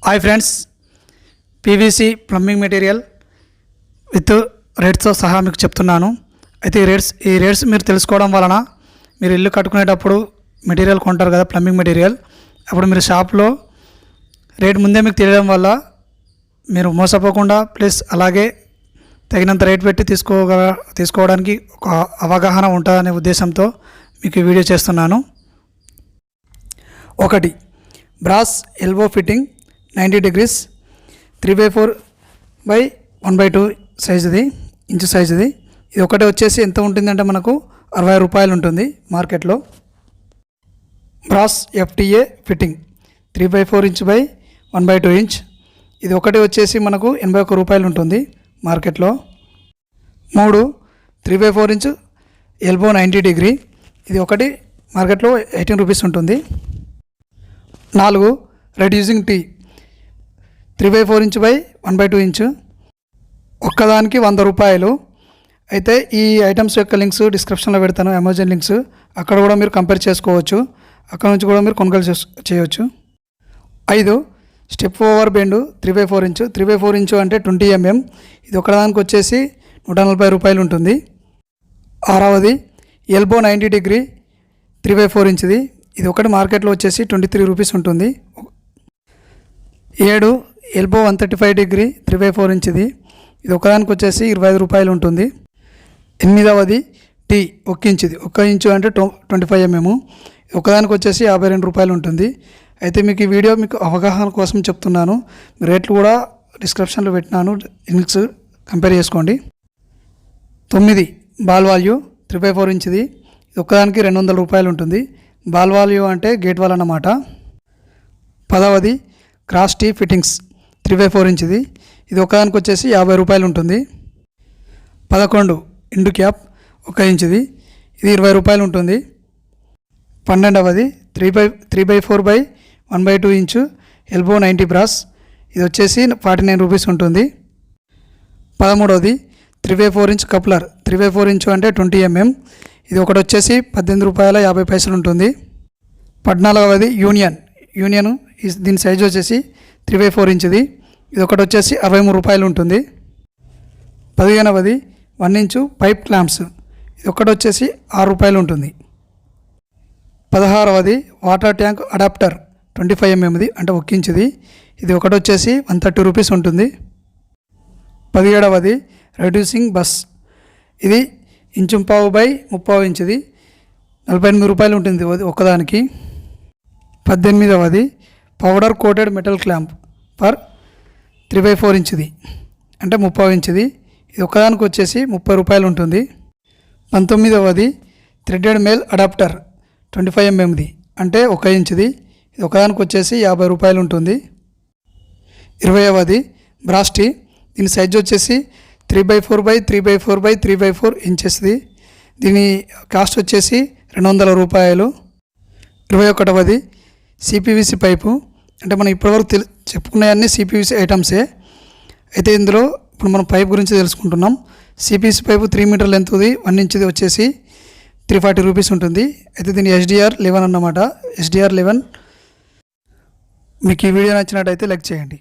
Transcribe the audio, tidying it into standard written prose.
Hi friends, PVC plumbing material with రేట్స్తో సహా మీకు చెప్తున్నాను. అయితే ఈ రేట్స్ మీరు తెలుసుకోవడం వలన మీరు ఇల్లు కట్టుకునేటప్పుడు మెటీరియల్ కొంటారు కదా, ప్లంబింగ్ మెటీరియల్. అప్పుడు మీరు షాప్లో రేట్ ముందే మీకు తెలియడం వల్ల మీరు మోసపోకుండా ప్లస్ అలాగే తగినంత రేట్ పెట్టి తీసుకోవడానికి ఒక అవగాహన ఉంటుందనే ఉద్దేశంతో మీకు ఈ వీడియో చేస్తున్నాను. 1. Brass elbow fitting 90 degrees 3/4 by 1/2 సైజుది, ఇంచు సైజుది. ఇది ఒకటి వచ్చేసి ఎంత ఉంటుందంటే మనకు 60 రూపాయలు ఉంటుంది మార్కెట్లో. Brass FTA fitting 3/4 inch by 1/2 inch. ఇది ఒకటి వచ్చేసి మనకు 81 రూపాయలు ఉంటుంది మార్కెట్లో. 3. 3/4 inch ఎల్బో 90 degree. ఇది ఒకటి మార్కెట్లో 18 రూపీస్ ఉంటుంది. 4. Reducing T 3/4 inch by 1/2 inch. ఒక్కదానికి 100 రూపాయలు. అయితే ఈ ఐటమ్స్ యొక్క లింక్స్ డిస్క్రిప్షన్లో పెడతాను, అమెజాన్ లింక్స్. అక్కడ కూడా మీరు కంపేర్ చేసుకోవచ్చు, అక్కడ నుంచి కూడా మీరు కొనుగోలు చేయవచ్చు. 5. Step over bend 3/4 inch. 3/4 inch అంటే 20 mm. ఇది ఒకదానికి వచ్చేసి 140 రూపాయలు ఉంటుంది. 6. ఎల్బో 90 degree 3/4 inchది. ఇది ఒకటి మార్కెట్లో వచ్చేసి 23 రూపీస్ ఉంటుంది. 7. ఎల్బో 135 degree 3/4 inchది. ఇది ఒకదానికి వచ్చేసి 25 రూపాయలు ఉంటుంది. 8. టీ 1 ఇంచుది. 1 ఇంచు అంటే 25 mm. ఒకదానికి వచ్చేసి 52 రూపాయలు ఉంటుంది. అయితే మీకు ఈ వీడియో మీకు అవగాహన కోసం చెప్తున్నాను. రేట్లు కూడా డిస్క్రిప్షన్లో పెట్టినాను, లింక్స్ కంపేర్ చేసుకోండి. 9. బాల్ వాల్యూ 3/4 inchది. ఇది ఒకదానికి 200 రూపాయలు ఉంటుంది. బాల్ వాల్యూ అంటే గేట్ వాల్ అన్నమాట. 10. క్రాస్ టీ ఫిట్టింగ్స్ 3/4 inchది. ఇది ఒకదానికి వచ్చేసి 50 రూపాయలు ఉంటుంది. 11. ఇండు క్యాప్ 1 ఇంచుది. ఇది 20 రూపాయలు ఉంటుంది. 12. 3/4 by 1/2 inch ఎల్బో 90 బ్రాస్. ఇది వచ్చేసి 49 రూపీస్ ఉంటుంది. 13. 3/4 inch కప్లర్ 3/4 inch అంటే 20 mm. ఇది ఒకటి వచ్చేసి 18 రూపాయల 50 పైసలు ఉంటుంది. 14. యూనియన్ దీని సైజు వచ్చేసి 3/4 inchది. ఇది ఒకటి వచ్చేసి 63 రూపాయలు ఉంటుంది. 15. 1 inch పైప్ క్లాంప్స్. ఇది ఒకటి వచ్చేసి 6 రూపాయలు ఉంటుంది. 16. వాటర్ ట్యాంక్ అడాప్టర్ 25 mmది అంటే 1 ఇంచుది. ఇది ఒకటి వచ్చేసి 130 రూపీస్ ఉంటుంది. 17. Reducing bus. ఇది 1.5 by 30 ఇంచుది. 48 రూపాయలు ఉంటుంది ఒకదానికి. 18. Powder coated metal clamp for 3/4 inchది అంటే 30 ఇంచుది. ఇది ఒకదానికి వచ్చేసి 30 రూపాయలు ఉంటుంది. 19. థ్రెడెడ్ మేల్ అడాప్టర్ 25 mmది అంటే 1 ఇంచుది. ఇది ఒకదానికి వచ్చేసి 50 రూపాయలు ఉంటుంది. 20. బ్రాస్టీ. దీని సైజు వచ్చేసి 3/4 by 3/4 by 3/4 inchesది. దీని కాస్ట్ వచ్చేసి 200 రూపాయలు. 21. CPVC పైపు అంటే మనం ఇప్పటివరకు చెప్పుకునేవన్నీ CPVC ఐటమ్సే. అయితే ఇందులో ఇప్పుడు మనం పైప్ గురించి తెలుసుకుంటున్నాం. CPVC పైపు 3 మీటర్ లెంత్ది 1 ఇంచ్ది వచ్చేసి 340 రూపీస్ ఉంటుంది. అయితే దీని SDR 11 అన్నమాట. SDR 11. మీకు ఈ వీడియో నచ్చినట్టయితే లైక్ చేయండి.